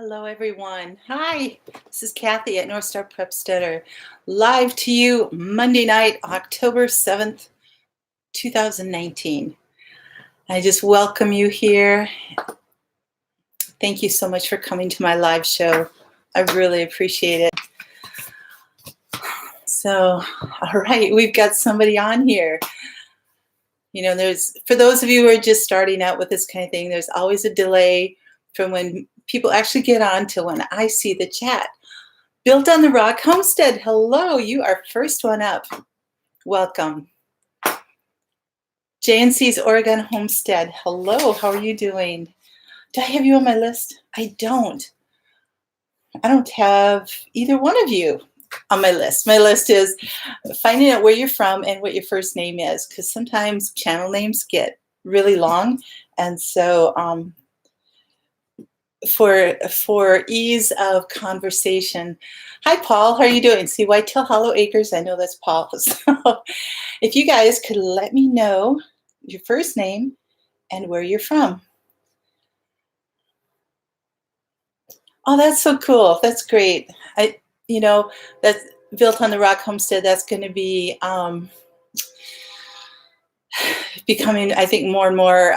Hello, everyone. Hi, this is Kathy at Northstar Prepsteader, live to you Monday night, October 7th, 2019. I just welcome you here. Thank you so much for coming to my live show. I really appreciate it. So, all right, we've got somebody on here. You know, for those of you who are just starting out with this kind of thing, there's always a delay from when people actually get on to when I see the chat. Built on the Rock Homestead, hello, you are first one up. Welcome. JNC's Oregon Homestead, hello, how are you doing? Do I have you on my list? I don't. I don't have either one of you on my list. My list is finding out where you're from and what your first name is, because sometimes channel names get really long. And so for ease of conversation, hi, Paul, how are you doing? See, Whitetail Hollow Acres, I know that's Paul. So if you guys could let me know your first name and where you're from. Oh, that's so cool. That's great. That's Built on the Rock Homestead. That's going to be becoming, I think, more and more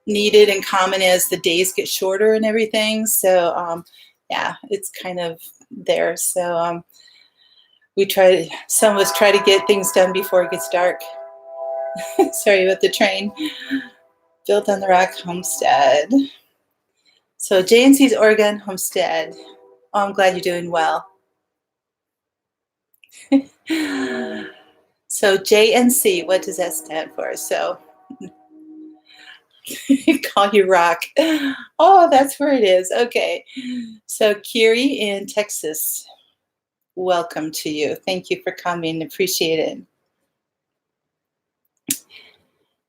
needed and common as the days get shorter and everything. So, yeah, it's kind of there. So some of us try to get things done before it gets dark. Sorry about the train. Built on the Rock Homestead. So JNC's Oregon Homestead. Oh, I'm glad you're doing well. So JNC, what does that stand for? So call you Rock. Oh, that's where it is. Okay. So Kiri in Texas, welcome to you. Thank you for coming. Appreciate it.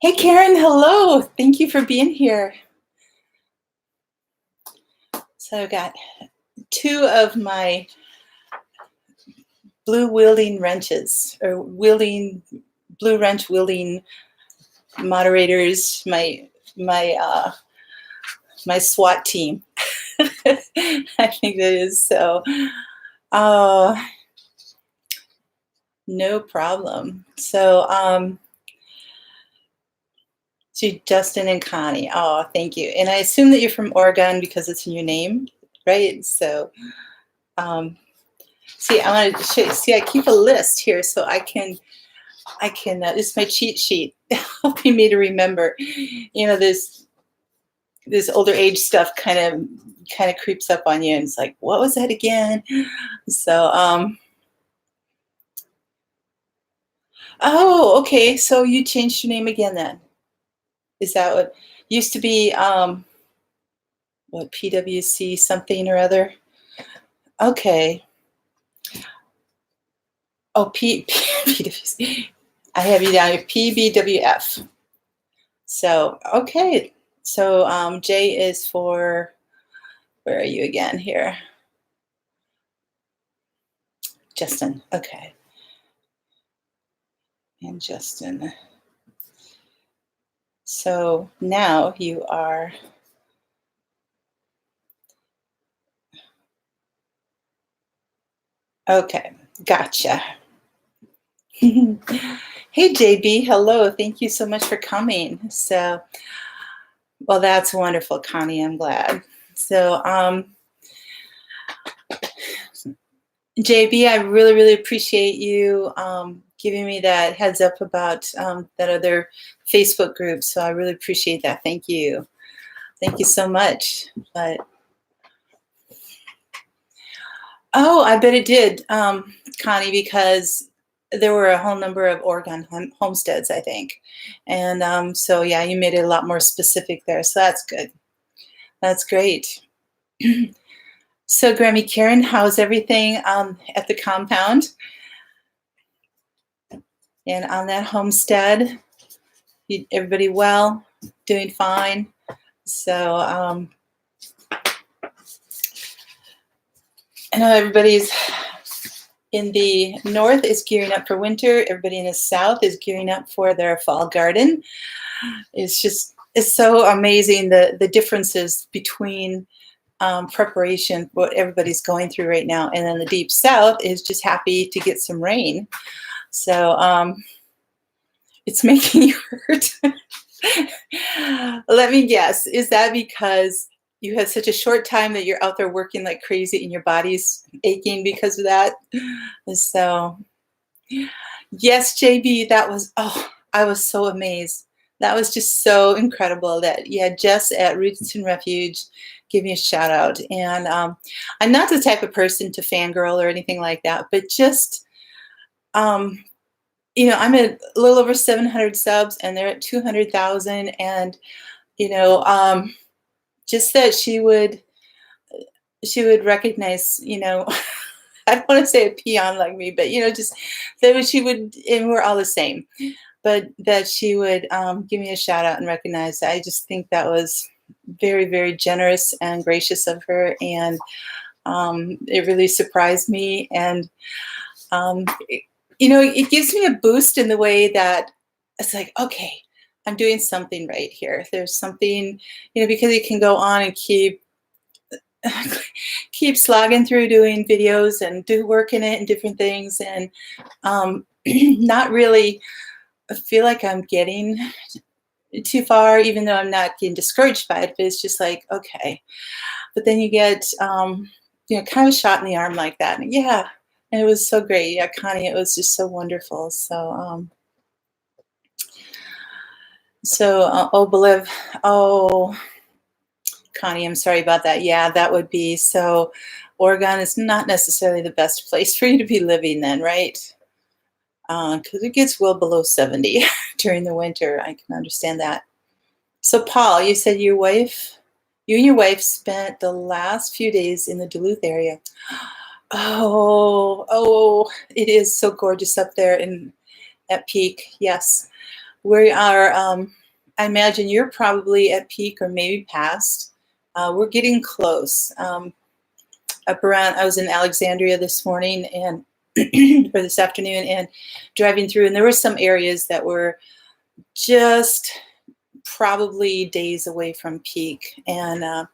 Hey, Karen, hello. Thank you for being here. So I've got two of my blue wielding wrenches, or blue wrench wielding moderators, my SWAT team. I think that is so. No problem. So, Justin and Connie. Oh, thank you. And I assume that you're from Oregon because it's in your name, right? So, see, I want to show you. See, I keep a list here so I can. This is my cheat sheet, helping me to remember. You know, this older age stuff kind of creeps up on you, and it's like, what was that again? So, oh, okay. So you changed your name again then? Is that what used to be? What, PWC something or other? Okay. Oh, PWC. I have you down here, PBWF. So, okay. So J is for, where are you again here? Justin. Okay. And Justin. So now you are. Okay, gotcha. Hey, JB, hello. Thank you so much for coming. So, well, that's wonderful, Connie. I'm glad. So, JB, I really, really appreciate you giving me that heads up about that other Facebook group. So I really appreciate that. Thank you. Thank you so much. But oh, I bet it did, Connie, because there were a whole number of Oregon homesteads, I think. And so, yeah, you made it a lot more specific there. So that's good. That's great. So, Grammy Karen, how's everything at the compound? And on that homestead, everybody well, doing fine? So, I know everybody's in the north is gearing up for winter. Everybody in the south is gearing up for their fall garden. It's so amazing the differences between preparation for what everybody's going through right now. And then the deep south is just happy to get some rain. So it's making you hurt. Let me guess. Is that because you had such a short time that you're out there working like crazy and your body's aching because of that? So, yes, JB, that was, oh, I was so amazed. That was just so incredible that you had Jess at Roots and Refuge give me a shout out. And I'm not the type of person to fangirl or anything like that, but just, um, I'm at a little over 700 subs and they're at 200,000. And, you know, just that she would recognize, I don't want to say a peon like me, but, just that she would, and we're all the same, but that she would give me a shout out and recognize that. I just think that was very, very generous and gracious of her. And it really surprised me. And, it gives me a boost in the way that it's like, okay, I'm doing something right here. There's something, because you can go on and keep slogging through doing videos and do work in it and different things, and not really feel like I'm getting too far, even though I'm not getting discouraged by it. But it's just like, okay. But then you get, kind of shot in the arm like that. And yeah, and it was so great. Yeah, Connie, it was just so wonderful. So, Connie, I'm sorry about that. Yeah, that would be so. Oregon is not necessarily the best place for you to be living then, right? Because it gets well below 70 during the winter. I can understand that. So, Paul, you said you and your wife spent the last few days in the Duluth area. Oh, it is so gorgeous up there at peak. Yes, we are. I imagine you're probably at peak or maybe past. We're getting close. Up around, I was in Alexandria this morning and or this afternoon, and driving through, and there were some areas that were just probably days away from peak, and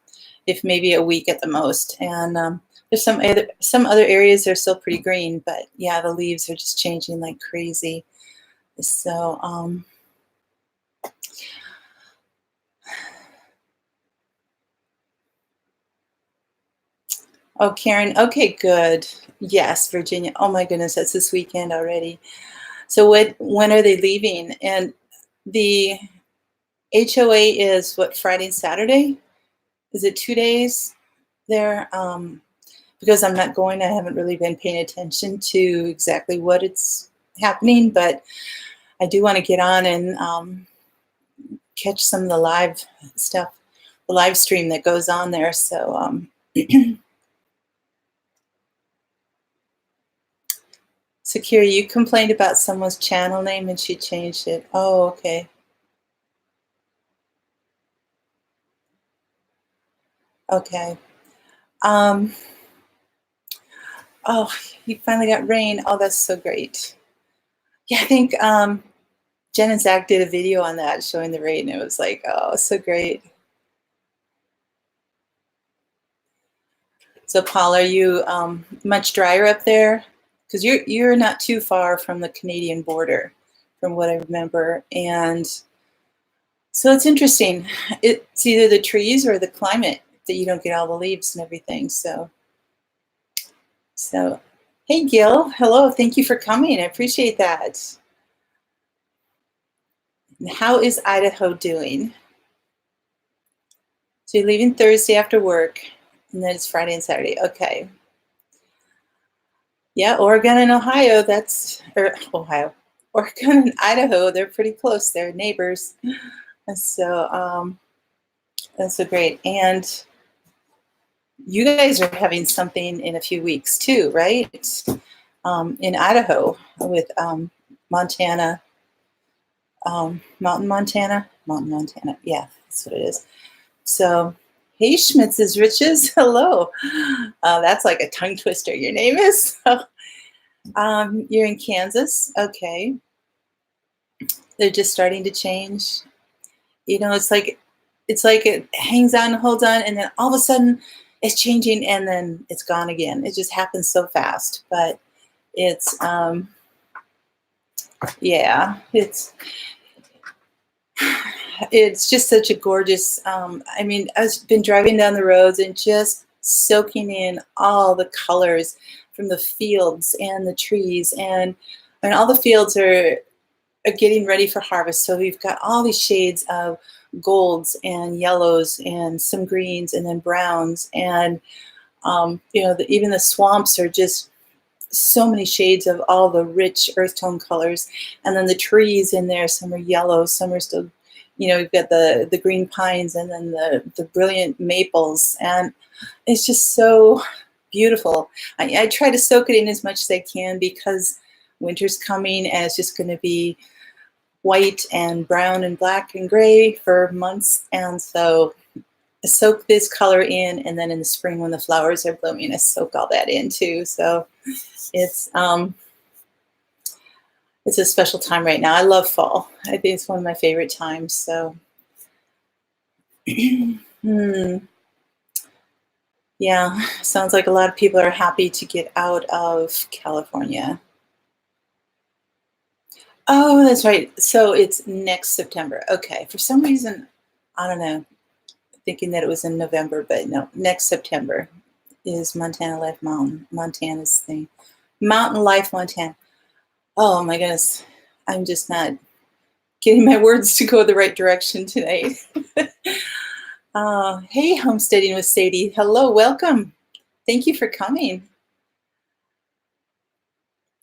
if maybe a week at the most. And there's some other areas that are still pretty green, but yeah, the leaves are just changing like crazy. So oh, Karen, okay, good. Yes, Virginia. Oh my goodness, that's this weekend already. So when are they leaving? And the HOA is what, Friday and Saturday? Is it 2 days there? Because I'm not going, I haven't really been paying attention to exactly what it's happening, but I do want to get on and catch some of the live stuff, the live stream that goes on there. So Sakira, you complained about someone's channel name and she changed it. Oh, okay. Okay. Oh, you finally got rain. Oh, that's so great. Yeah, I think Jen and Zach did a video on that showing the rain. It was like, oh, so great. So, Paul, are you much drier up there? Because you're not too far from the Canadian border, from what I remember. And so it's interesting. It's either the trees or the climate that you don't get all the leaves and everything. So hey, Gil, hello. Thank you for coming. I appreciate that. And how is Idaho doing? So you're leaving Thursday after work, and then it's Friday and Saturday. Okay. Yeah, Oregon and Ohio, Oregon and Idaho, they're pretty close. They're neighbors. And so that's so great. And you guys are having something in a few weeks too, right? In Idaho with Montana, Mountain Montana. Yeah, that's what it is. So, hey, Schmitz's Riches. Hello. That's like a tongue twister. Your name is? You're in Kansas. Okay. They're just starting to change. It's like it hangs on, holds on, and then all of a sudden it's changing and then it's gone again. It just happens so fast, but it's, yeah, it's just such a gorgeous, I mean, I've been driving down the roads and just soaking in all the colors from the fields and the trees. And all the fields are getting ready for harvest. So we've got all these shades of golds and yellows and some greens and then browns. And, even the swamps are just so many shades of all the rich earth tone colors. And then the trees in there, some are yellow, some are still, we've got the green pines and then the brilliant maples. And it's just so beautiful. I try to soak it in as much as I can because winter's coming and it's just going to be white and brown and black and gray for months. And so I soak this color in, and then in the spring when the flowers are blooming, I soak all that in too. So it's a special time right now. I love fall. I think it's one of my favorite times. So yeah, sounds like a lot of people are happy to get out of California. Oh, that's right. So it's next September. Okay. For some reason, I don't know, thinking that it was in November, but no, next September is Montana Life Mountain, Montana's thing. Mountain Life Montana. Oh my goodness. I'm just not getting my words to go the right direction tonight. Hey, Homesteading with Sadie. Hello, welcome. Thank you for coming.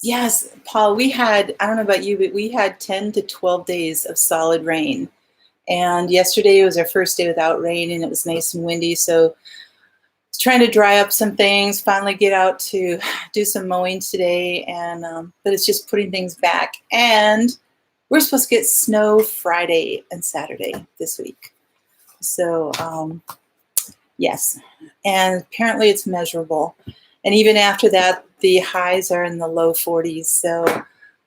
Yes, Paul, we had, I don't know about you, but we had 10 to 12 days of solid rain. And yesterday was our first day without rain, and it was nice and windy. So trying to dry up some things, finally get out to do some mowing today. And but it's just putting things back. And we're supposed to get snow Friday and Saturday this week. So yes, and apparently it's measurable. And even after that, the highs are in the low 40s. So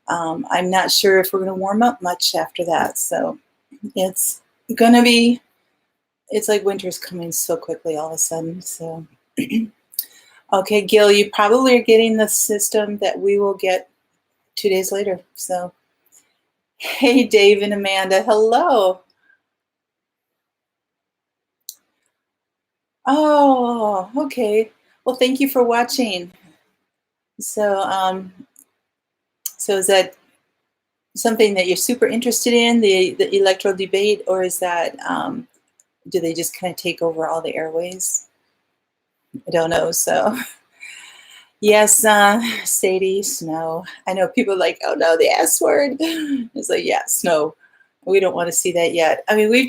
I'm not sure if we're going to warm up much after that. So it's going to be, it's like winter's coming so quickly all of a sudden. So, okay, Gil, you probably are getting the system that we will get 2 days later. So, hey, Dave and Amanda, hello. Oh, okay. Well, thank you for watching. So, so is that something that you're super interested in, the electoral debate, or is that, do they just kind of take over all the airways? I don't know. So, yes, Sadie, snow. I know people are like, oh no, the S word. It's like, yeah, snow. We don't want to see that yet. I mean, I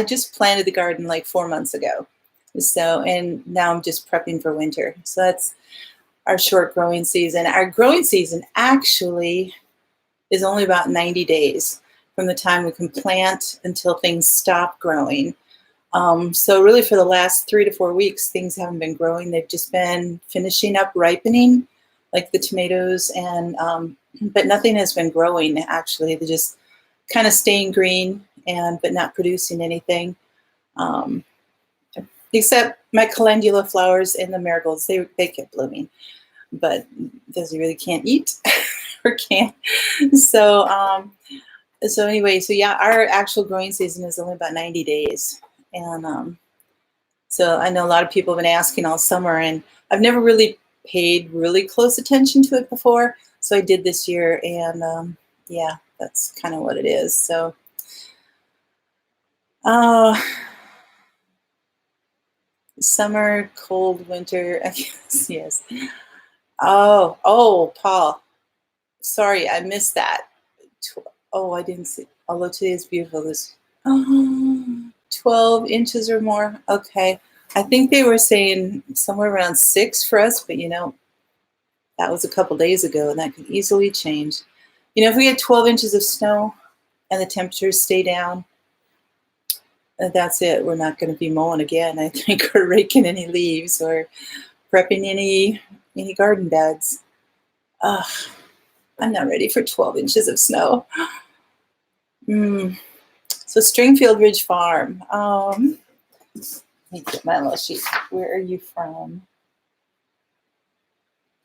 just planted the garden like 4 months ago. So, and now I'm just prepping for winter. So that's our short growing season. Our growing season actually is only about 90 days from the time we can plant until things stop growing. So really for the last 3 to 4 weeks, things haven't been growing. They've just been finishing up ripening, like the tomatoes, and but nothing has been growing actually. They're just kind of staying green but not producing anything. Except my calendula flowers and the marigolds, they kept blooming, but those you really can't eat or can't. So so anyway, so yeah, our actual growing season is only about 90 days. And so I know a lot of people have been asking all summer, and I've never really paid really close attention to it before. So I did this year, and yeah, that's kind of what it is. So summer, cold, winter, I guess, yes. Oh, Paul, sorry, I missed that. Oh, I didn't see, although today is beautiful. This 12 inches or more. Okay. I think they were saying somewhere around 6 for us, but that was a couple days ago, and that could easily change. If we had 12 inches of snow and the temperatures stay down, that's it. We're not going to be mowing again, I think, or raking any leaves or prepping any garden beds. I'm not ready for 12 inches of snow. So Stringfield Ridge Farm. Let me get my little sheet. Where are you from?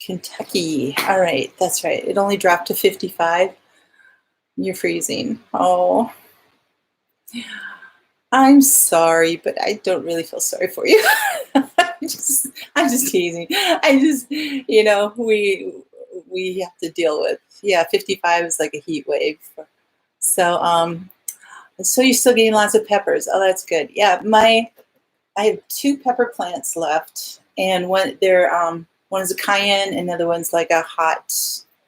Kentucky. All right, that's right. It only dropped to 55. You're freezing. Oh, I'm sorry, but I don't really feel sorry for you. I'm just teasing. We have to deal with. Yeah, 55 is like a heat wave. So you're still getting lots of peppers. Oh, that's good. Yeah, I have 2 pepper plants left, and one is a cayenne, and another one's like a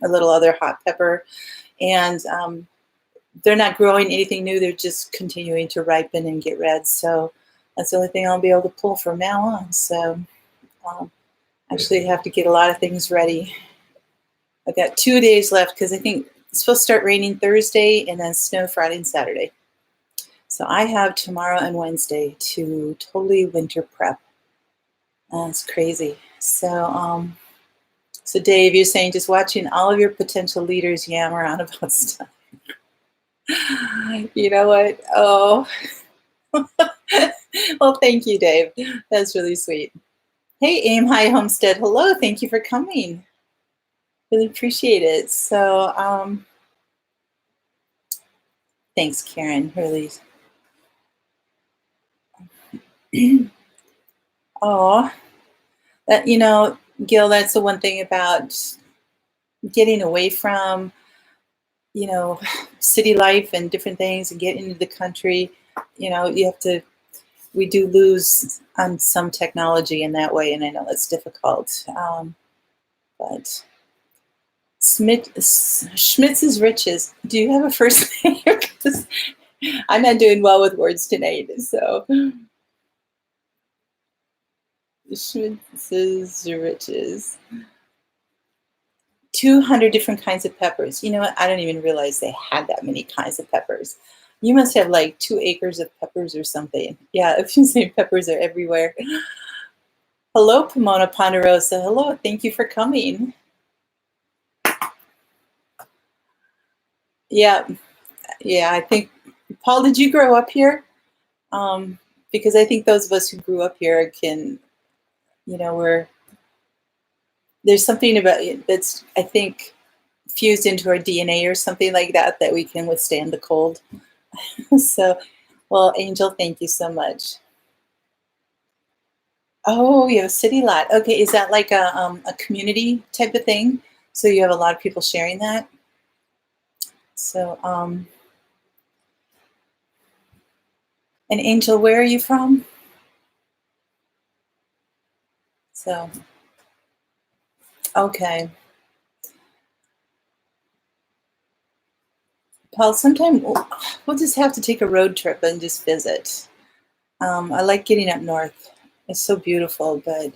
little other hot pepper, and they're not growing anything new. They're just continuing to ripen and get red. So that's the only thing I'll be able to pull from now on. So actually, I have to get a lot of things ready. I've got 2 days left because I think it's supposed to start raining Thursday and then snow Friday and Saturday. So I have tomorrow and Wednesday to totally winter prep. It's crazy. So Dave, you're saying just watching all of your potential leaders yam around about stuff. You know what? Oh, well, thank you, Dave. That's really sweet. Hey, Aim High Homestead. Hello. Thank you for coming. Really appreciate it. So, thanks, Karen. Really. Oh, Gil, that's the one thing about getting away from, city life and different things and getting into the country. We do lose on some technology in that way, and I know that's difficult. But Schmitz's Riches. Do you have a first name? Because I'm not doing well with words tonight. So Schmitz's Riches. 200 different kinds of peppers. You know what? I don't even realize they had that many kinds of peppers. You must have like 2 acres of peppers or something. Yeah, if you say peppers are everywhere. Hello, Pomona Ponderosa. Hello, thank you for coming. Yeah, I think, Paul, did you grow up here? Because I think those of us who grew up here can, there's something about it that's, I think, fused into our DNA or something like that we can withstand the cold. So, well, Angel, thank you so much. Oh, you have a city lot. Okay, is that like a community type of thing? So you have a lot of people sharing that? So, and Angel, where are you from? So, okay. Paul, sometime we'll just have to take a road trip and just visit. I like getting up north. It's so beautiful, but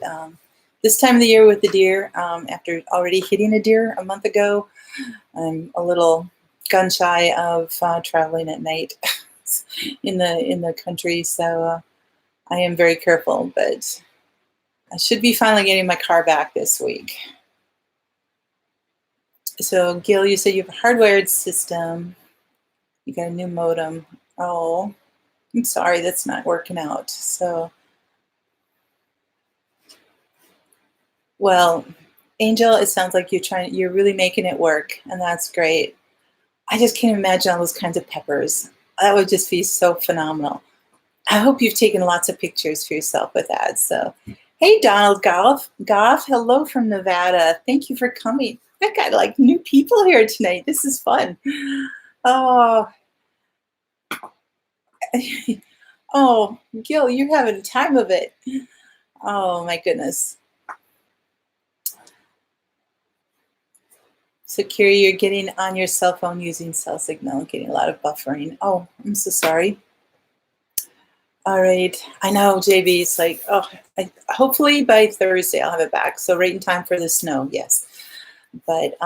this time of the year with the deer, after already hitting a deer a month ago, I'm a little gun shy of traveling at night in the country. So I am very careful, but I should be finally getting my car back this week. So Gil, you said you have a hardwired system. You got a new modem. Oh, I'm sorry, that's not working out. So, well, Angel, it sounds like you're really making it work, and that's great. I just can't imagine all those kinds of peppers. That would just be so phenomenal. I hope you've taken lots of pictures for yourself with that. So, hey, Donald Goff, hello from Nevada. Thank you for coming. I got like new people here tonight. This is fun. Oh, oh, Gil, you're having a time of it. Oh my goodness. So, Kiri, you're getting on your cell phone using cell signal, getting a lot of buffering. Oh, I'm so sorry. All right. I know, JB, it's like, hopefully by Thursday I'll have it back. So right in time for the snow, yes. But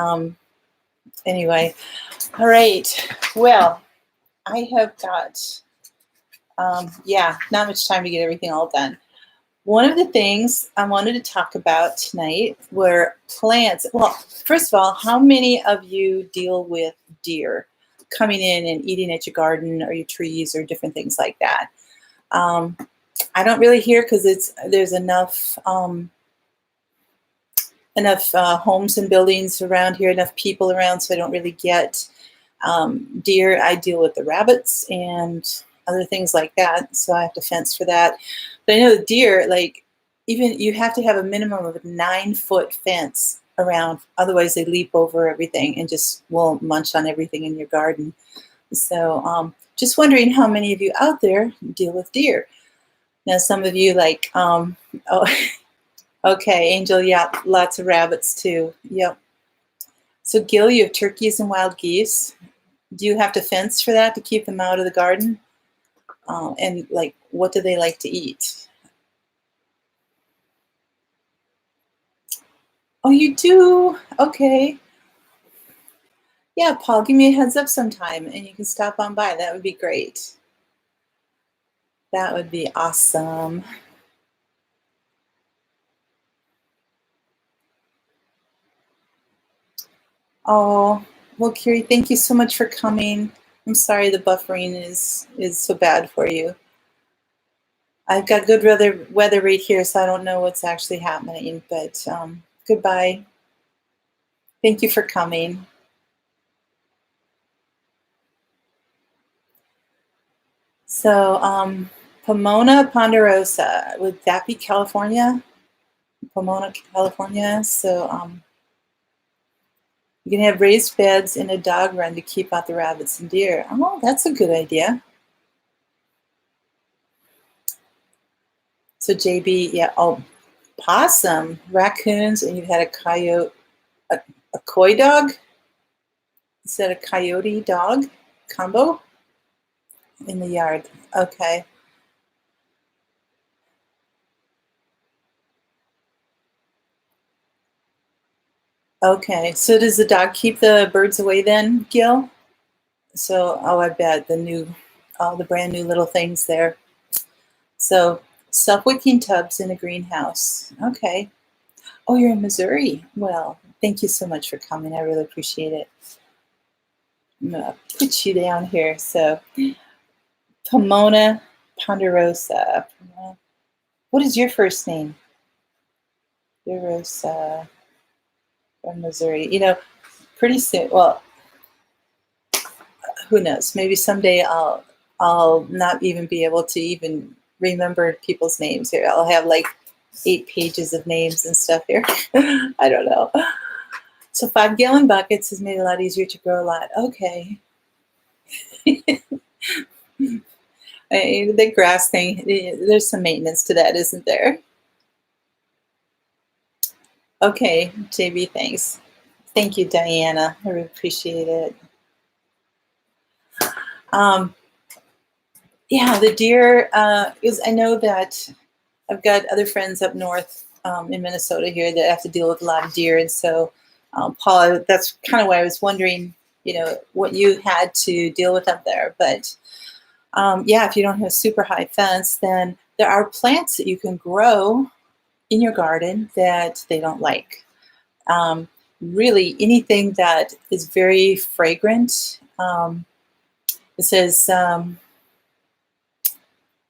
anyway, all right. Well, I have got, not much time to get everything all done. One of the things I wanted to talk about tonight were plants. Well, first of all, how many of you deal with deer coming in and eating at your garden or your trees or different things like that? I don't really hear because there's enough homes and buildings around here, enough people around, so I don't really get deer. I deal with the rabbits and other things like that, so I have to fence for that. But I know the deer, like, even you have to have a minimum of a 9-foot fence around, otherwise they leap over everything and just will munch on everything in your garden. So just wondering how many of you out there deal with deer. Now, some of you like, oh, okay, Angel, yeah, lots of rabbits too. Yep. So Gil, you have turkeys and wild geese. Do you have to fence for that to keep them out of the garden? And like, what do they like to eat? Oh, you do? Okay. Yeah, Paul, give me a heads up sometime and you can stop on by. That would be great. That would be awesome. Oh, well, Carrie, thank you so much for coming. I'm sorry the buffering is so bad for you. I've got good weather right here, so I don't know what's actually happening, but goodbye. Thank you for coming. So, Pomona ponderosa, would that be California? Pomona, California. So, you can have raised beds in a dog run to keep out the rabbits and deer. Oh, that's a good idea. So, JB, yeah, oh, possum, raccoons, and you've had a coyote, a coy dog? Is that a coyote dog combo in the yard? Okay. Okay. So does the dog keep the birds away then, Gil? So, oh, I bet all the brand new little things there. So, self-wicking tubs in a greenhouse. Okay. Oh, you're in Missouri. Well, thank you so much for coming. I really appreciate it. I'm gonna put you down here. So, Pomona ponderosa. What is your first name? Ponderosa from Missouri. You know, pretty soon. Well, who knows? Maybe someday I'll not even be able to even remember people's names here. I'll have like 8 pages of names and stuff here. I don't know. So 5-gallon buckets has made it a lot easier to grow a lot. Okay. The grass thing, there's some maintenance to that, isn't there? Okay, JB, thanks. Thank you, Diana. I really appreciate it. Yeah, the deer is. I know that I've got other friends up north in Minnesota here that have to deal with a lot of deer, and so Paul, that's kind of why I was wondering, what you had to deal with up there. But yeah, if you don't have a super high fence, then there are plants that you can grow in your garden that they don't like. Really, anything that is very fragrant. It says.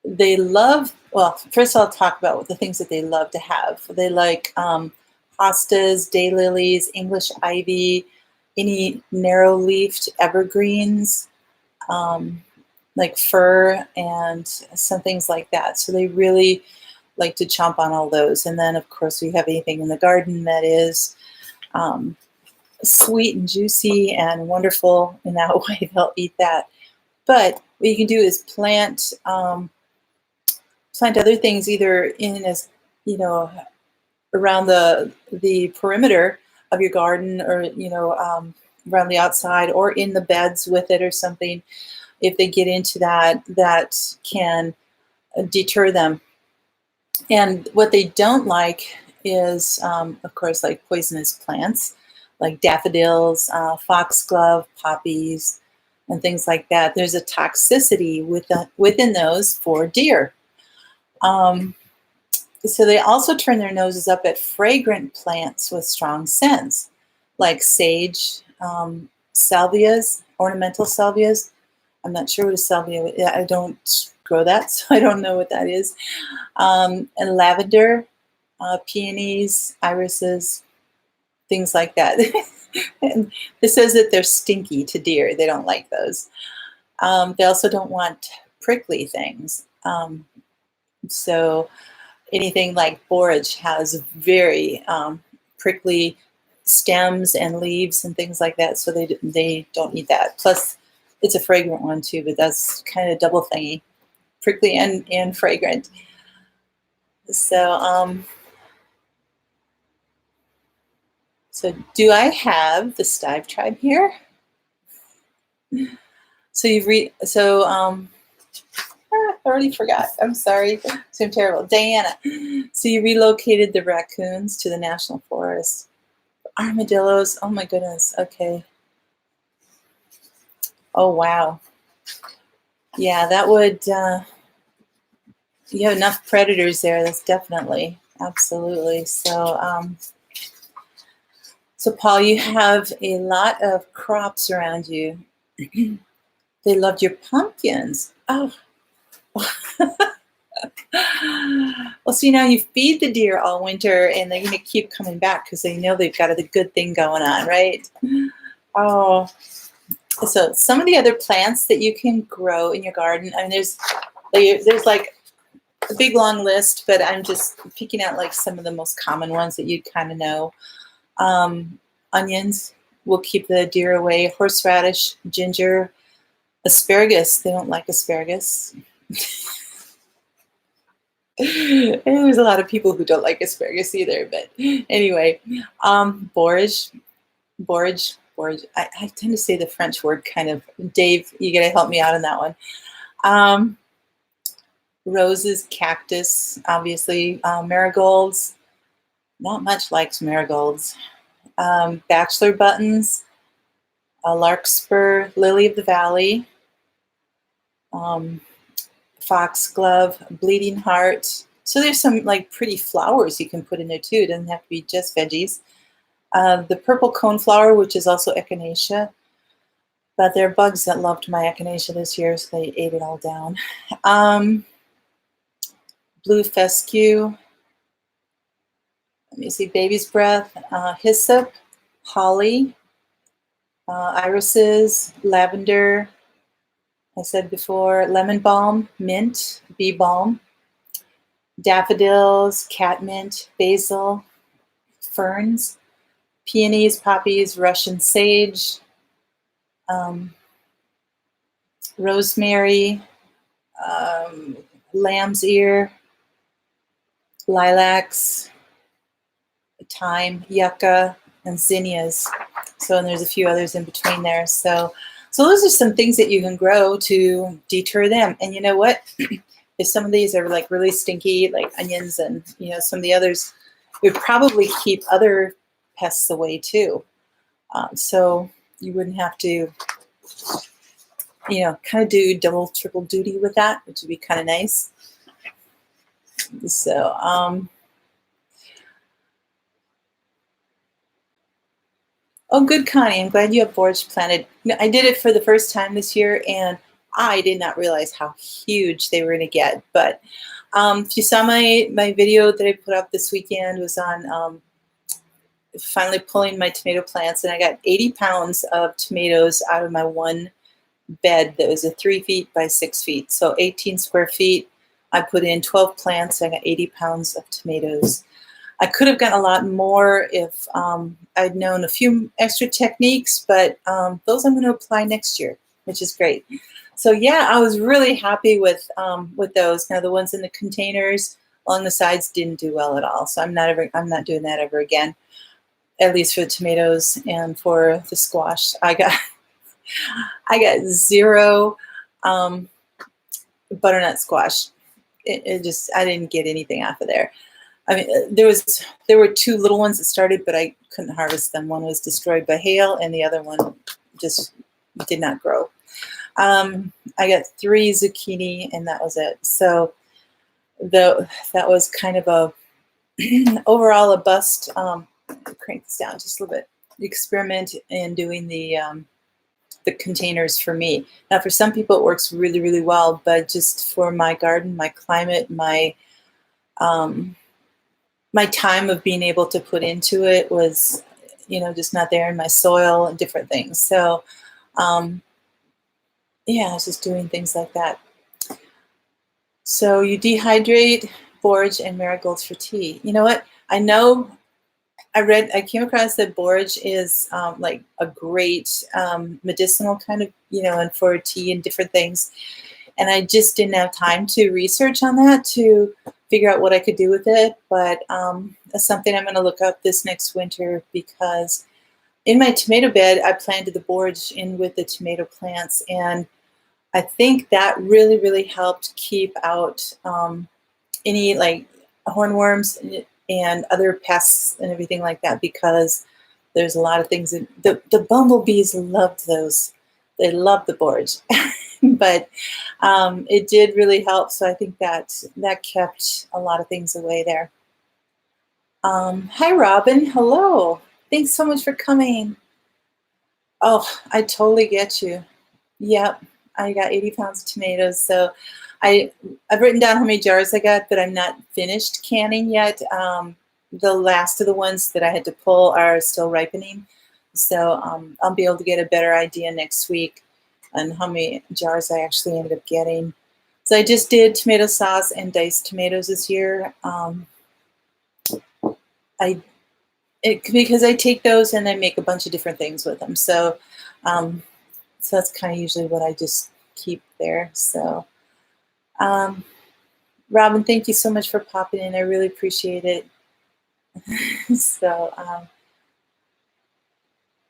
They love, well, first I'll talk about the things that they love to have. They like hostas, daylilies, English ivy, any narrow-leafed evergreens, like fir and some things like that. So they really like to chomp on all those. And then, of course, we have anything in the garden that is sweet and juicy and wonderful in that way. They'll eat that. But what you can do is plant other things either in as around the perimeter of your garden, or around the outside, or in the beds with it or something. If they get into that can deter them. And what they don't like is of course, like poisonous plants like daffodils, foxglove, poppies, and things like that. There's a toxicity within those for deer. So they also turn their noses up at fragrant plants with strong scents, like sage, salvias, ornamental salvias. I'm not sure what a salvia is. I don't grow that, so I don't know what that is. And lavender, peonies, irises, things like that. And it says that they're stinky to deer. They don't like those. They also don't want prickly things. So anything like borage has very prickly stems and leaves and things like that. So they don't eat that. Plus, it's a fragrant one too, but that's kind of double thingy, prickly and fragrant. So so do I have the Stive tribe here? So I already forgot. I'm sorry. So I'm terrible. Diana. So you relocated the raccoons to the national forest. Armadillos. Oh my goodness. Okay. Oh wow. Yeah, that would. You have enough predators there. That's definitely, absolutely. So Paul, you have a lot of crops around you. They loved your pumpkins. Oh. Well, see, now you feed the deer all winter and they're going to keep coming back because they know they've got a good thing going on, right? Oh, so some of the other plants that you can grow in your garden, I mean, there's like a big long list, but I'm just picking out like some of the most common ones that you'd kind of know. Onions will keep the deer away. Horseradish, ginger, asparagus. They don't like asparagus. There's a lot of people who don't like asparagus either, but anyway, borage. I tend to say the French word kind of. Dave, you got to help me out on that one. Roses, cactus, obviously, marigolds. Not much likes marigolds. Bachelor buttons, larkspur, lily of the valley, foxglove, bleeding heart. So there's some like pretty flowers you can put in there too. It doesn't have to be just veggies. The purple coneflower, which is also echinacea, but there are bugs that loved my echinacea this year, so they ate it all down. Blue fescue. Let me see, baby's breath, hyssop, holly, irises, lavender, I said before, lemon balm, mint, bee balm, daffodils, catmint, basil, ferns, peonies, poppies, Russian sage, rosemary, lamb's ear, lilacs, thyme, yucca, and zinnias. So, and there's a few others in between there. So those are some things that you can grow to deter them. And you know what? If some of these are like really stinky, like onions and, you know, some of the others, it would probably keep other pests away too. So you wouldn't have to, you know, kind of do double, triple duty with that, which would be kind of nice. So, oh, good, Connie. I'm glad you have borage planted. You know, I did it for the first time this year, and I did not realize how huge they were going to get. But if you saw my video that I put up this weekend, was on finally pulling my tomato plants, and I got 80 pounds of tomatoes out of my one bed that was a 3 feet by 6 feet. So 18 square feet. I put in 12 plants, and I got 80 pounds of tomatoes. I could have gotten a lot more if I'd known a few extra techniques, but those I'm going to apply next year, which is great. So yeah, I was really happy with those. Now the ones in the containers along the sides didn't do well at all. So I'm not doing that ever again. At least for the tomatoes and for the squash, I got zero butternut squash. It just, I didn't get anything off of there. I mean, there were two little ones that started, but I couldn't harvest them. One was destroyed by hail, and the other one just did not grow. I got 3 zucchini, and that was it. So that was kind of a overall a bust. Crank this down just a little bit. Experiment in doing the the containers for me. Now, for some people, it works really, really well, but just for my garden, my climate, um, my time of being able to put into it was, just not there in my soil and different things. So, yeah, I was just doing things like that. So you dehydrate, borage, and marigolds for tea. You know what? I came across that borage is like a great medicinal kind of, and for tea and different things. And I just didn't have time to research on that to figure out what I could do with it. But that's something I'm going to look up this next winter, because in my tomato bed, I planted the borage in with the tomato plants. And I think that really, really helped keep out any like hornworms and other pests and everything like that, because there's a lot of things that the bumblebees loved those. They loved the borage. But it did really help. So I think that kept a lot of things away there. Hi, Robin. Hello. Thanks so much for coming. Oh, I totally get you. Yep. I got 80 pounds of tomatoes. So I've written down how many jars I got, but I'm not finished canning yet. The last of the ones that I had to pull are still ripening. So I'll be able to get a better idea next week on how many jars I actually ended up getting. So I just did tomato sauce and diced tomatoes this year. Because I take those and I make a bunch of different things with them. So that's kind of usually what I just keep there. So Robin, thank you so much for popping in. I really appreciate it.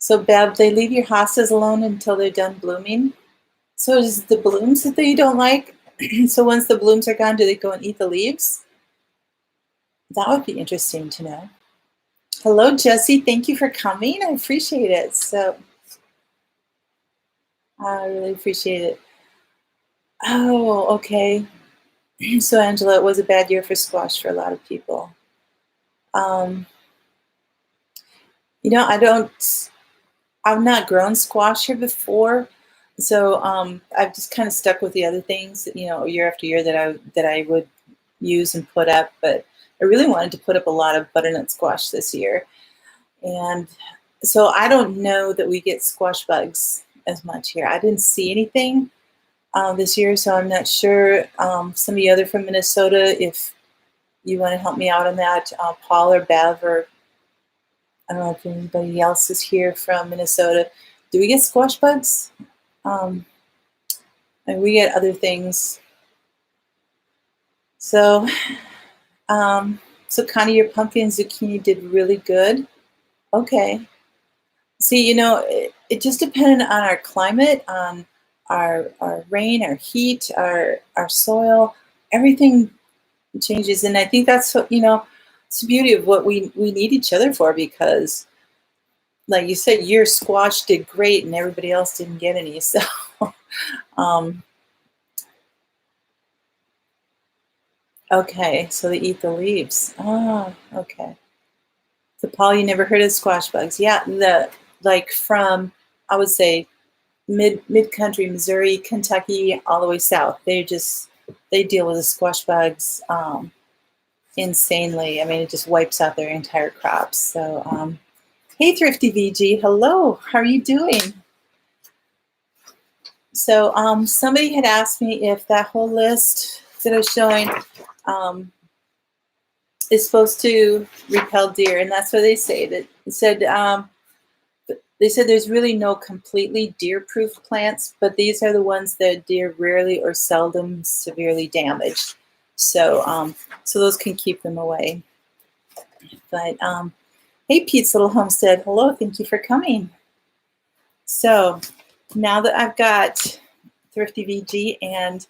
So Bev, they leave your hostas alone until they're done blooming. So is it the blooms that you don't like? So once the blooms are gone, do they go and eat the leaves? That would be interesting to know. Hello, Jessie. Thank you for coming. I appreciate it. So I really appreciate it. Oh, okay. So Angela, it was a bad year for squash for a lot of people. I've not grown squash here before. So I've just kind of stuck with the other things, year after year that I would use and put up. But I really wanted to put up a lot of butternut squash this year. And so I don't know that we get squash bugs as much here. I didn't see anything this year, so I'm not sure. Some of you other from Minnesota, if you want to help me out on that, Paul or Bev, or I don't know if anybody else is here from Minnesota. Do we get squash bugs? And we get other things. So, Connie, your pumpkin and zucchini did really good. Okay. See, it just depended on our climate, on our rain, our heat, our soil. Everything changes, and I think that's what it's the beauty of what we need each other for, because, like you said, your squash did great, and everybody else didn't get any. So, okay, so they eat the leaves. Oh, okay. So, Paul, you never heard of squash bugs? Yeah, from, I would say, mid-country, Missouri, Kentucky, all the way south. They deal with the squash bugs insanely. I mean, it just wipes out their entire crops. So, hey, Thrifty VG, hello. How are you doing? So, somebody had asked me if that whole list that I was showing is supposed to repel deer, and that's what they say. That it said. They said there's really no completely deer-proof plants, but these are the ones that deer rarely or seldom severely damage. So, so those can keep them away. But hey, Pete's Little Homestead, hello, thank you for coming. So now that I've got Thrifty VG and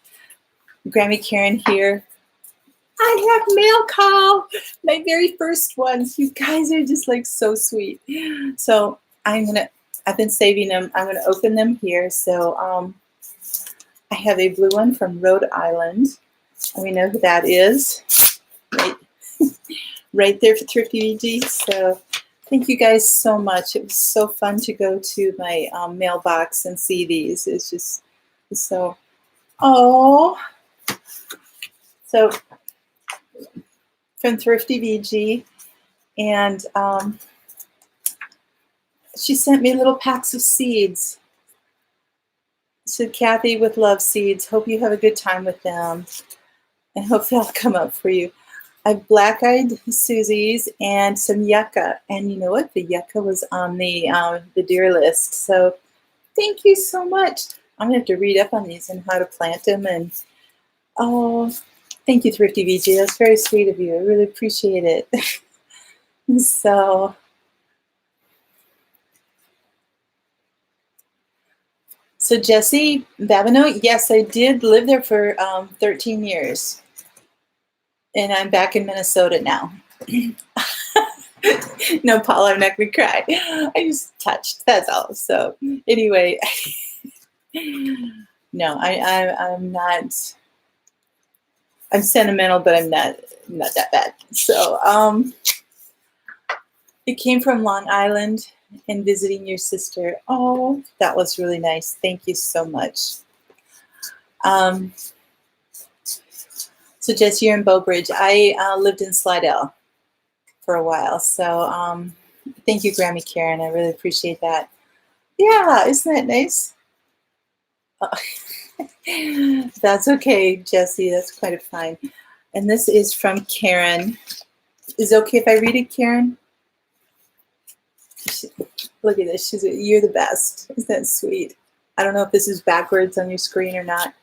Grammy Karen here, I have mail call, my very first ones. You guys are just like so sweet. So I've been saving them. I'm gonna open them here. So I have a blue one from Rhode Island. And we know who that is. Right, right there for Thrifty VG. So Thank you guys so much. It was so fun to go to my mailbox and see these. It's so, oh, so from Thrifty VG. And she sent me little packs of seeds. Said, Kathy with love seeds. Hope you have a good time with them. And hope they'll come up for you. I have black-eyed Susies and some yucca. And you know what? The yucca was on the deer list. So thank you so much. I'm going to have to read up on these and how to plant them. And oh, thank you, Thrifty VG. That's very sweet of you. I really appreciate it. So Jesse Babineau, yes, I did live there for 13 years. And I'm back in Minnesota now. No, Paula, I'm not going to cry. I just touched, that's all. So anyway, no, I'm not, I'm sentimental, but I'm not that bad. So it came from Long Island and visiting your sister. Oh, that was really nice. Thank you so much. So Jess, you're in Bow Bridge. I lived in Slidell for a while. So thank you, Grammy Karen. I really appreciate that. Yeah, isn't that nice? That's okay, Jessie. That's quite fine. And this is from Karen. Is it okay if I read it, Karen? Look at this. You're the best. Isn't that sweet? I don't know if this is backwards on your screen or not.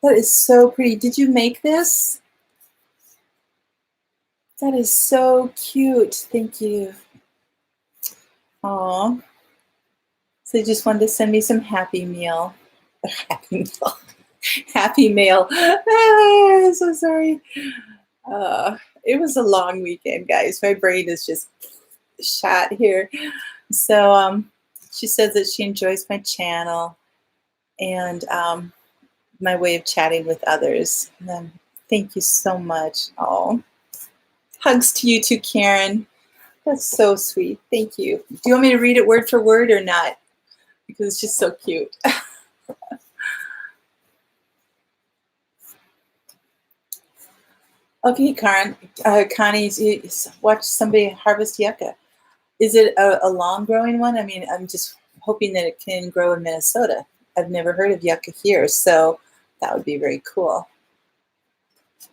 That is so pretty. Did you make this? That is so cute. Thank you. Aw. So you just wanted to send me some Happy Meal. Happy Meal. Happy Mail. Ah, I'm so sorry. It was a long weekend, guys. My brain is just shot here. So she says that she enjoys my channel and my way of chatting with others. And then, thank you so much. Oh, hugs to you too, Karen. That's so sweet. Thank you. Do you want me to read it word for word or not? Because it's just so cute. Okay, Karen. Connie, you watch somebody harvest yucca. Is it a long-growing one? I mean, I'm just hoping that it can grow in Minnesota. I've never heard of yucca here, so that would be very cool.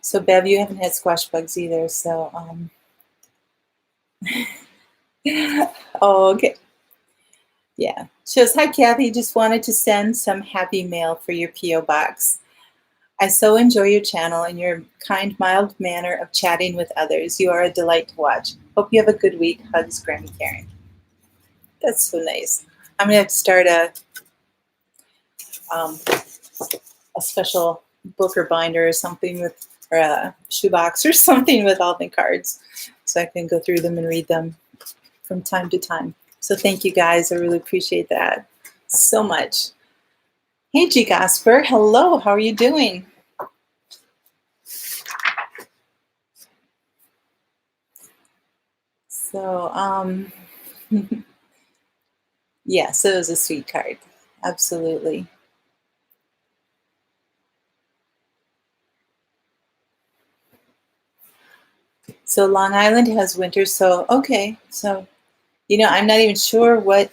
So, Bev, you haven't had squash bugs either, so oh, okay. Yeah. She goes, hi, Kathy. Just wanted to send some happy mail for your P.O. box. I so enjoy your channel and your kind, mild manner of chatting with others. You are a delight to watch. Hope you have a good week. Hugs, Grammy Karen. That's so nice. I'm going to have to start a special book or binder or something with, or a shoebox or something with all the cards so I can go through them and read them from time to time. So thank you guys. I really appreciate that so much. Hey, G. Gasper. Hello. How are you doing? So, yeah, so it was a sweet card. Absolutely. So Long Island has winter. So, okay. So, you know, I'm not even sure what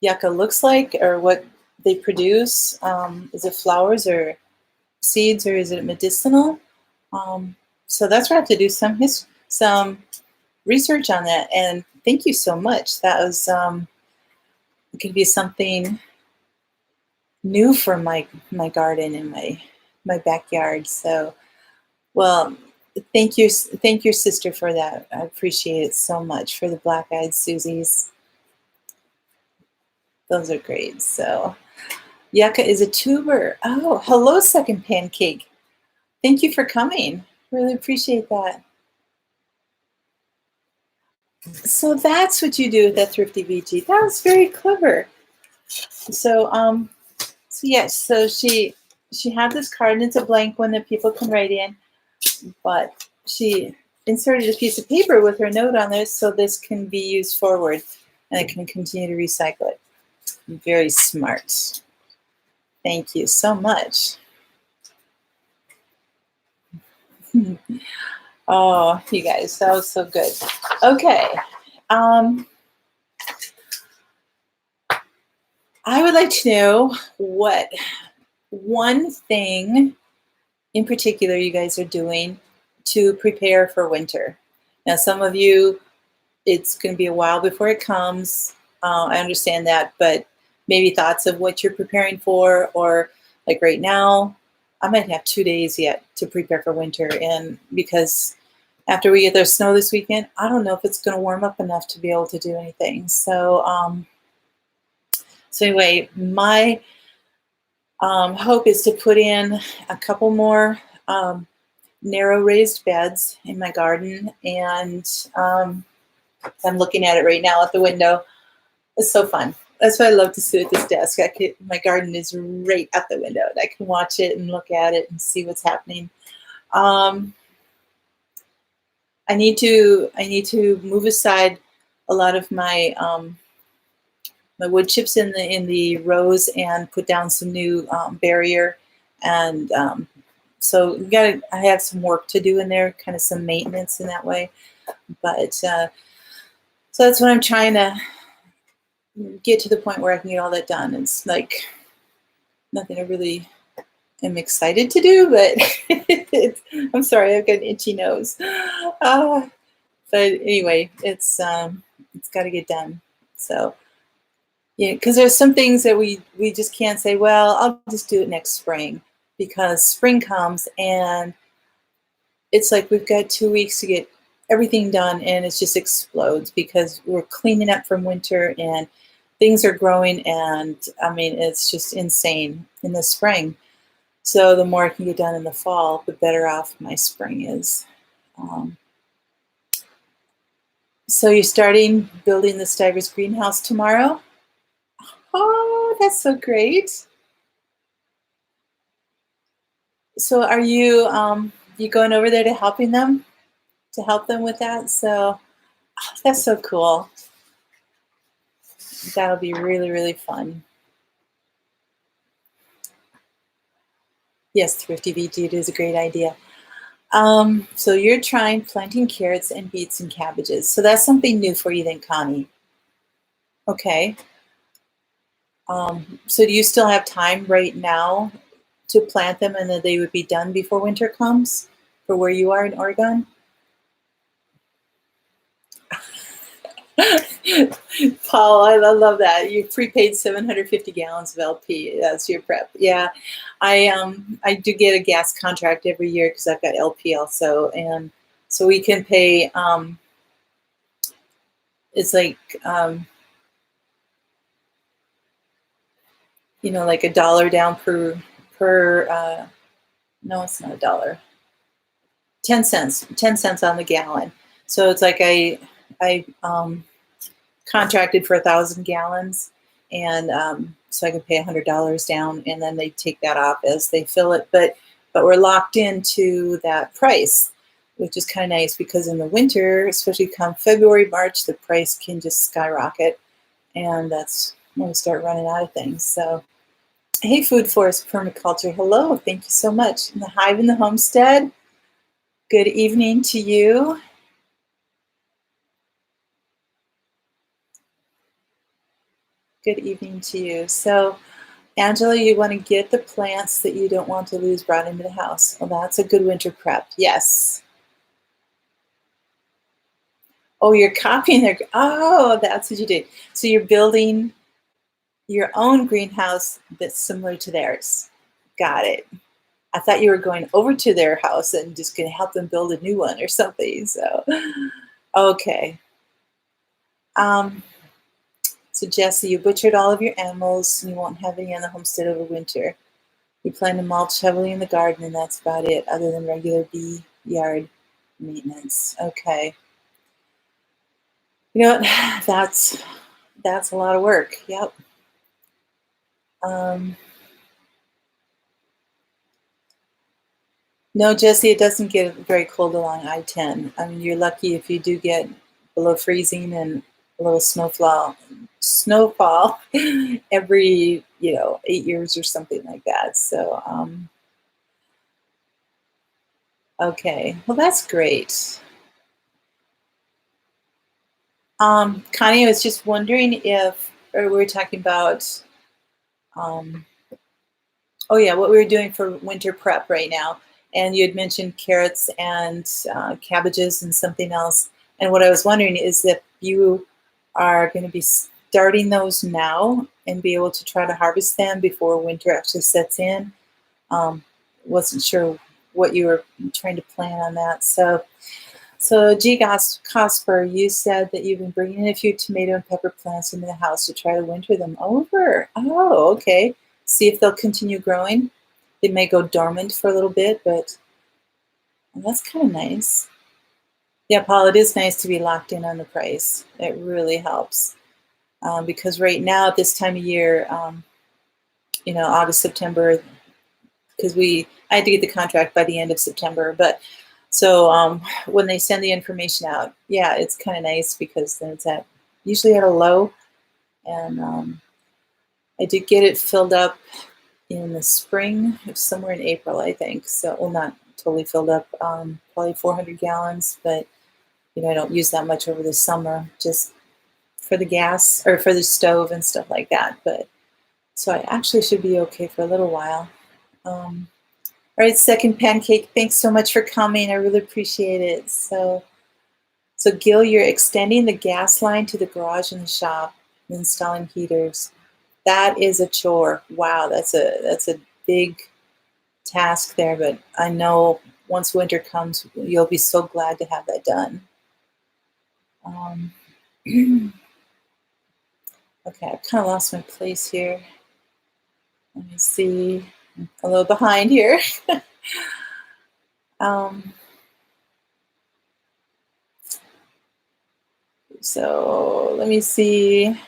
yucca looks like or what they produce. Is it flowers or seeds or is it medicinal? So that's where I have to do some research on that. And thank you so much. That was it could be something new for my garden and my backyard. So, well, thank you, sister, for that. I appreciate it so much for the black-eyed Susies. Those are great. So, yucca is a tuber. Oh, hello, Second Pancake. Thank you for coming. Really appreciate that. So that's what you do with that Thrifty VG. That was very clever. So, so yes, so she had this card, and it's a blank one that people can write in, but she inserted a piece of paper with her note on this, so this can be used forward, and I can continue to recycle it. Very smart. Thank you so much. Oh, you guys, that was so good. Okay. I would like to know what one thing in particular you guys are doing to prepare for winter. Now, some of you, it's going to be a while before it comes. I understand that, but maybe thoughts of what you're preparing for, or like right now, I might have 2 days yet to prepare for winter. And because after we get the snow this weekend, I don't know if it's going to warm up enough to be able to do anything. So, so anyway, my hope is to put in a couple more narrow raised beds in my garden, and I'm looking at it right now at the window. It's so fun. That's why I love to sit at this desk. My garden is right at the window, and I can watch it and look at it and see what's happening. I need to move aside a lot of my my wood chips in the rows and put down some new barrier, and so I have some work to do in there, kind of some maintenance in that way. But so that's what I'm trying to get to, the point where I can get all that done. It's like nothing I really am excited to do, but I'm sorry, I've got an itchy nose. But anyway, it's got to get done. So yeah, because there's some things that we just can't say, well, I'll just do it next spring, because spring comes and it's like we've got 2 weeks to get everything done, and it just explodes because we're cleaning up from winter and things are growing, and I mean, it's just insane in the spring. So the more I can get done in the fall, the better off my spring is. So you're starting building the Stivers greenhouse tomorrow? Oh, that's so great. So are you you going over there to help them with that? So that's so cool. That'll be really, really fun. Yes, Thrifty VG, it is a great idea. So you're trying planting carrots and beets and cabbages. So that's something new for you then, Connie. Okay. So do you still have time right now to plant them, and that they would be done before winter comes for where you are in Oregon? Paul, I love that. You prepaid 750 gallons of LP. That's your prep. Yeah, I do get a gas contract every year because I've got LP also, and so we can pay. It's like like $1 down per. No, it's not $1. 10 cents. 10 cents on the gallon. So it's like I contracted for 1,000 gallons, and so I can pay $100 down, and then they take that off as they fill it. But we're locked into that price, which is kind of nice, because in the winter, especially come February, March, the price can just skyrocket, and that's when we start running out of things. So, hey, Food Forest Permaculture, hello, thank you so much. In the Hive in the Homestead, good evening to you. Good evening to you. So, Angela, you want to get the plants that you don't want to lose brought into the house. Well, that's a good winter prep. Yes. Oh, you're copying their. Oh, that's what you did. So you're building your own greenhouse that's similar to theirs. Got it. I thought you were going over to their house and just going to help them build a new one or something. So, okay. So Jesse, you butchered all of your animals, and you won't have any on the homestead over winter. You plan to mulch heavily in the garden, and that's about it, other than regular bee yard maintenance. Okay. You know what? That's a lot of work. Yep. No, Jesse, it doesn't get very cold along I-10. I mean, you're lucky if you do get below freezing and a little snowfall every, 8 years or something like that. So, okay, well, that's great. Connie, I was just wondering if, or we were talking about, um, oh yeah, what we were doing for winter prep right now. And you had mentioned carrots and cabbages and something else. And what I was wondering is if you are going to be starting those now and be able to try to harvest them before winter actually sets in. Um, wasn't sure what you were trying to plan on that. So G. Cosper, you said that you've been bringing in a few tomato and pepper plants into the house to try to winter them over. Oh, okay. See if they'll continue growing. They may go dormant for a little bit, but well, that's kind of nice. Yeah, Paul, it is nice to be locked in on the price. It really helps because right now at this time of year, August, September, because I had to get the contract by the end of September, but so when they send the information out, yeah, it's kind of nice because then it's usually at a low, and I did get it filled up in the spring, somewhere in April, I think. So, well, not totally filled up, probably 400 gallons, but I don't use that much over the summer, just for the gas or for the stove and stuff like that. But so I actually should be okay for a little while. All right, Second Pancake, thanks so much for coming. I really appreciate it. So Gil, you're extending the gas line to the garage and the shop, and installing heaters. That is a chore. Wow, that's a big task there, but I know once winter comes, you'll be so glad to have that done. Okay, I've kind of lost my place here. Let me see. I'm a little behind here. So let me see.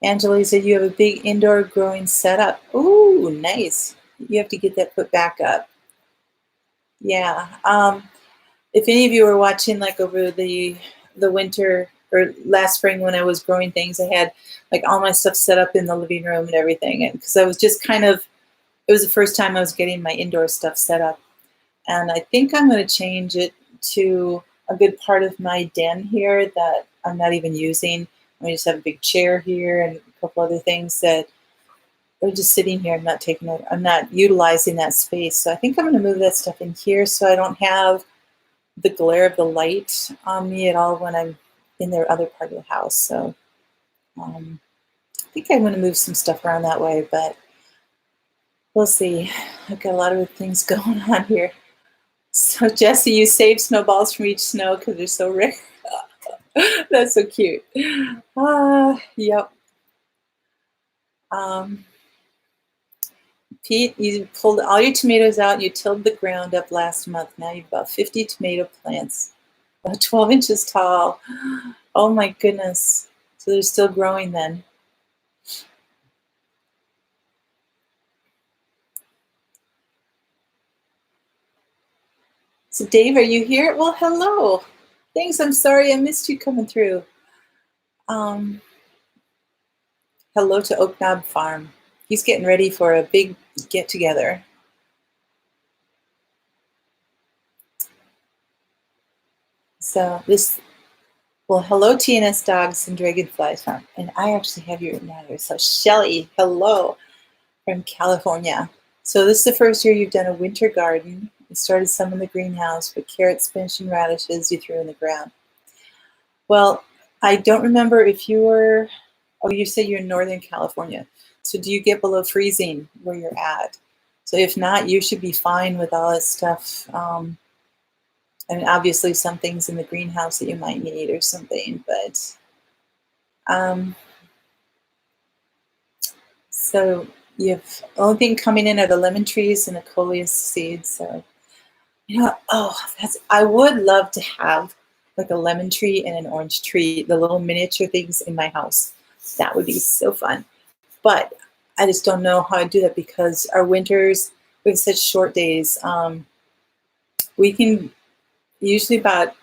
Angela said you have a big indoor growing setup. Ooh, nice. You have to get that put back up. Yeah. If any of you were watching like over the winter or last spring when I was growing things, I had like all my stuff set up in the living room and everything. And because I was just it was the first time I was getting my indoor stuff set up. And I think I'm going to change it to a good part of my den here that I'm not even using. I just have a big chair here and a couple other things that are just sitting here. I'm not utilizing that space. So I think I'm going to move that stuff in here so I don't have the glare of the light on me at all when I'm in the other part of the house. So I think I'm going to move some stuff around that way, but we'll see. I've got a lot of things going on here. So Jesse, you save snowballs from each snow because they're so rare. That's so cute. Yep. Pete, you pulled all your tomatoes out and you tilled the ground up last month. Now you've got 50 tomato plants, about 12 inches tall. Oh my goodness. So they're still growing then. So Dave, are you here? Well, hello. Thanks. I'm sorry I missed you coming through. Hello to Oak Knob Farm. He's getting ready for a big get together. So hello TNS Dogs and Dragonflies Farm. And I actually have your now here. So Shelly, hello from California. So this is the first year you've done a winter garden. You started some in the greenhouse, but carrots, spinach, and radishes you threw in the ground. Well, I don't remember if you were, you said you're in Northern California. So do you get below freezing where you're at? So if not, you should be fine with all that stuff. I mean, obviously some things in the greenhouse that you might need or something, but so you have only thing coming in are the lemon trees and the coleus seeds. So I would love to have like a lemon tree and an orange tree, the little miniature things in my house. That would be so fun. But I just don't know how to do that because our winters we have such short days. We can usually about,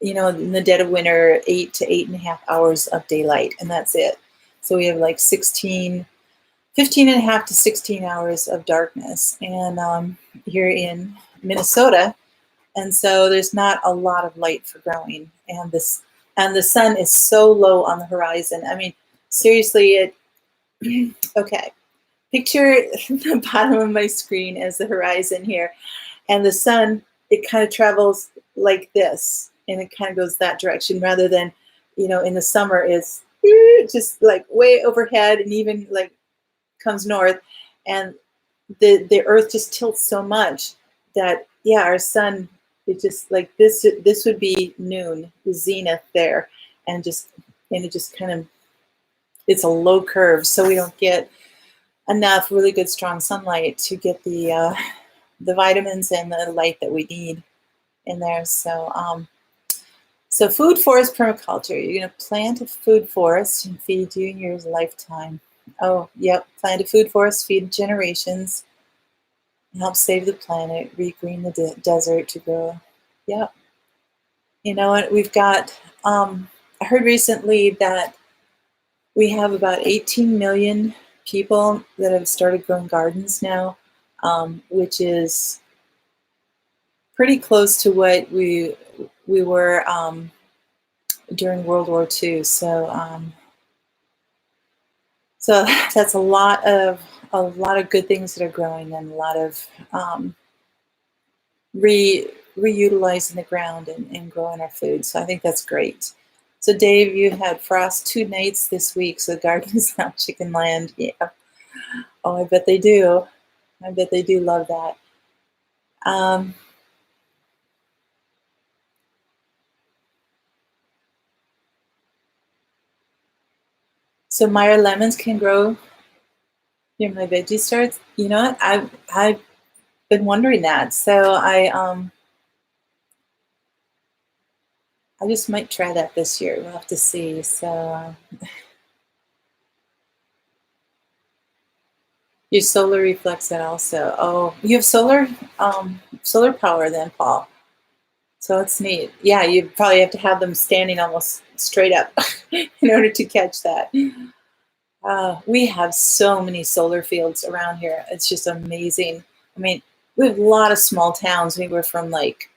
in the dead of winter, 8 to 8.5 hours of daylight, and that's it. So we have like 15.5 to 16 hours of darkness, and here in Minnesota, and so there's not a lot of light for growing, and the sun is so low on the horizon. I mean, seriously, okay. Picture the bottom of my screen as the horizon here, and the sun, it kind of travels like this, and it kind of goes that direction rather than, in the summer is just like way overhead and even like comes north, and the earth just tilts so much that, yeah, our sun, it just like this would be noon, the zenith there, and it just kind of, it's a low curve, so we don't get enough really good strong sunlight to get the vitamins and the light that we need in there. So food forest permaculture, you're going to plant a food forest and feed you in your lifetime. Oh, yep, plant a food forest, feed generations, and help save the planet, regreen the desert to grow. Yep. You know what, we've got, I heard recently that we have about 18 million people that have started growing gardens now, which is pretty close to what we were during World War II. So that's a lot of good things that are growing, and a lot of reutilizing the ground and growing our food. So I think that's great. So Dave, you had frost 2 nights this week, so the garden is now chicken land. Yeah. Oh, I bet they do. I bet they do love that. So Meyer lemons can grow near my veggie starts. You know what? I've been wondering that. So I just might try that this year. We'll have to see. So your solar reflects that also. Oh, you have solar power then, Paul. So it's neat. Yeah, you probably have to have them standing almost straight up in order to catch that. We have so many solar fields around here. It's just amazing. I mean, we have a lot of small towns. We were from like,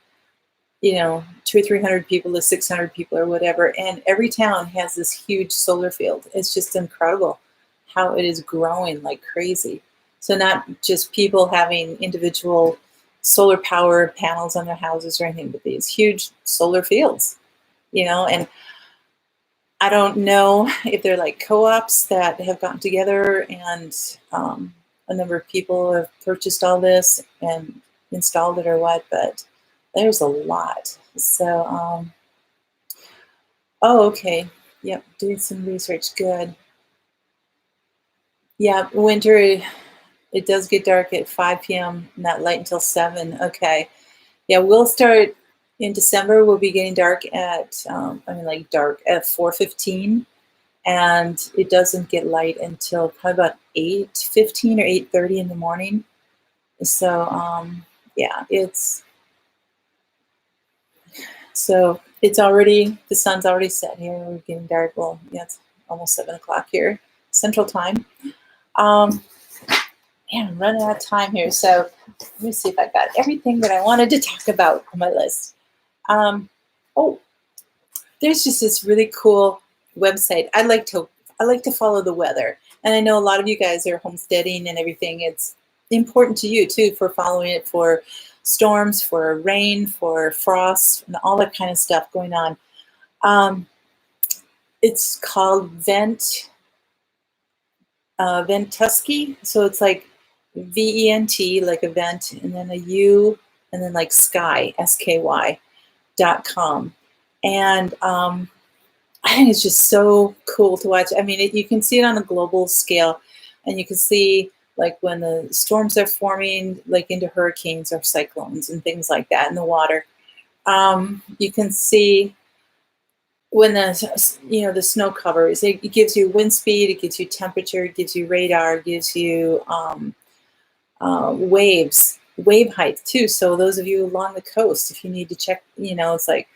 200 or 300 people to 600 people or whatever. And every town has this huge solar field. It's just incredible how it is growing like crazy. So not just people having individual solar power panels on their houses or anything, but these huge solar fields, and I don't know if they're like co-ops that have gotten together and a number of people have purchased all this and installed it or what, but there's a lot. So, oh, okay. Yep, doing some research. Good. Yeah, winter, it does get dark at 5 p.m., not light until 7. Okay. Yeah, we'll start in December. We'll be getting dark at, dark at 4:15. And it doesn't get light until probably about 8:15 or 8:30 in the morning. So, yeah, it's already, the sun's already set here. We're getting dark. Well, yeah, it's almost 7 o'clock here, Central Time. Man, I'm running out of time here. So let me see if I got everything that I wanted to talk about on my list. Oh, there's just this really cool website. I like to follow the weather. And I know a lot of you guys are homesteading and everything. It's important to you too, for following it for storms, for rain, for frost, and all that kind of stuff going on. It's called Ventusky. So it's like VENT, like event, and then a U, and then like sky, SKY.com. And I think it's just so cool to watch. I mean, you can see it on a global scale, and you can see like when the storms are forming, like into hurricanes or cyclones and things like that in the water. You can see when the snow covers. It gives you wind speed, it gives you temperature, it gives you radar, it gives you waves, wave height too. So those of you along the coast, if you need to check, it's like,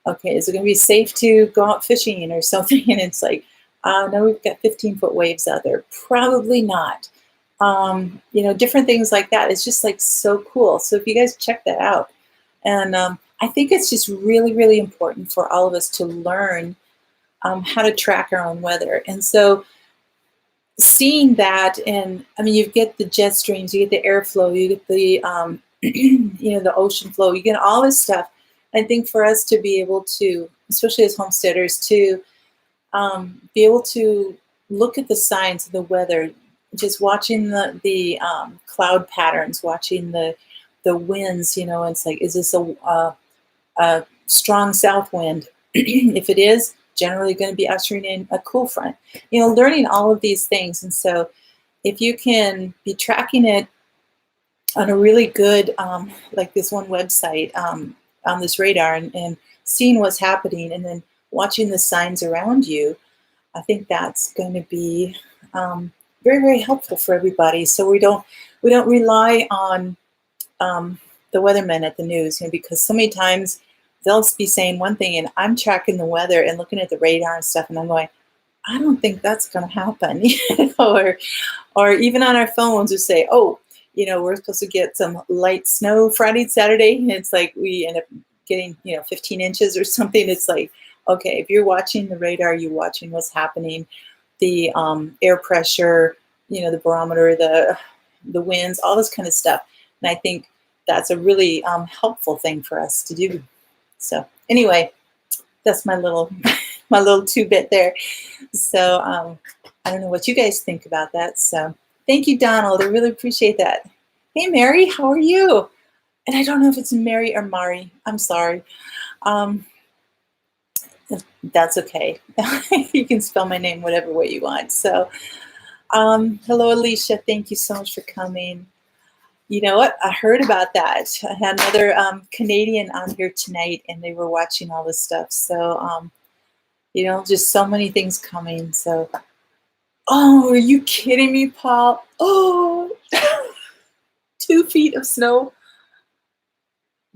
okay, is it going to be safe to go out fishing or something? And it's like, no, we've got 15-foot waves out there. Probably not. Different things like that. It's just like so cool. So if you guys check that out, and I think it's just really, really important for all of us to learn how to track our own weather. And so seeing that, and I mean, you get the jet streams, you get the airflow, you get the the ocean flow, you get all this stuff. I think for us to be able to, especially as homesteaders, to be able to look at the signs of the weather, just watching the cloud patterns, watching the winds. It's like, is this a strong south wind? If it is, generally going to be ushering in a cool front. Learning all of these things, and so if you can be tracking it on a really good, like this one website, on this radar, and seeing what's happening, and then watching the signs around you, I think that's going to be very, very helpful for everybody. So we don't rely on the weathermen at the news, because so many times they'll be saying one thing, and I'm tracking the weather and looking at the radar and stuff, and I'm going, I don't think that's going to happen, or even on our phones, we say, oh, we're supposed to get some light snow Friday, Saturday, and it's like we end up getting 15 inches or something. It's like, okay, if you're watching the radar, you're watching what's happening, the air pressure, the barometer, the winds, all this kind of stuff. And I think that's a really helpful thing for us to do. So anyway, that's my little my little 2-bit there. So I don't know what you guys think about that. So thank you, Donald. I really appreciate that. Hey, Mary, how are you? And I don't know if it's Mary or Mari. I'm sorry. That's okay. You can spell my name whatever way you want. So hello, Alicia. Thank you so much for coming. You know what? I heard about that. I had another Canadian on here tonight, and they were watching all this stuff. So, just so many things coming. So, oh, are you kidding me, Paul? Oh, 2 feet of snow.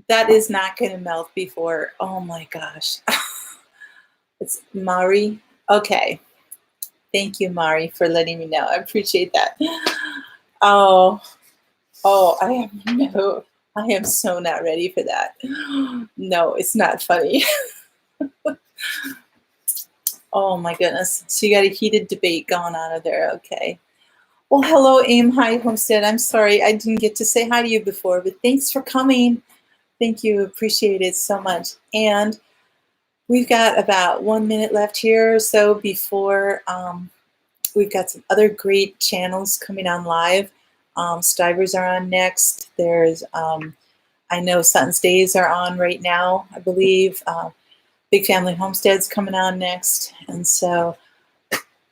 That is not going to melt before. Oh my gosh. It's Mari. Okay. Thank you, Mari, for letting me know. I appreciate that. Oh, I am so not ready for that. No, it's not funny. Oh my goodness. So you got a heated debate going on over there. Okay. Well, hello, Aim High Homestead. I'm sorry I didn't get to say hi to you before, but thanks for coming. Thank you. Appreciate it so much. And we've got about 1 minute left here or so before we've got some other great channels coming on live. Stivers are on next. There's, I know Sutton's Days are on right now, I believe. Big Family Homestead's coming on next. And so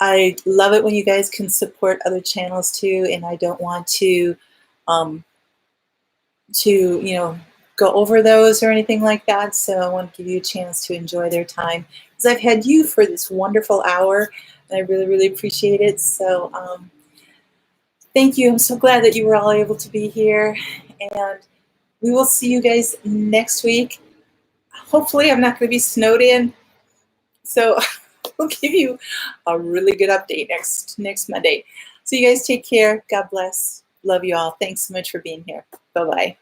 I love it when you guys can support other channels too. And I don't want to go over those or anything like that. So I want to give you a chance to enjoy their time, because I've had you for this wonderful hour, and I really, really appreciate it. So thank you. I'm so glad that you were all able to be here, and we will see you guys next week. Hopefully I'm not going to be snowed in, so we'll give you a really good update next Monday. So you guys take care. God bless. Love you all. Thanks so much for being here. Bye-bye.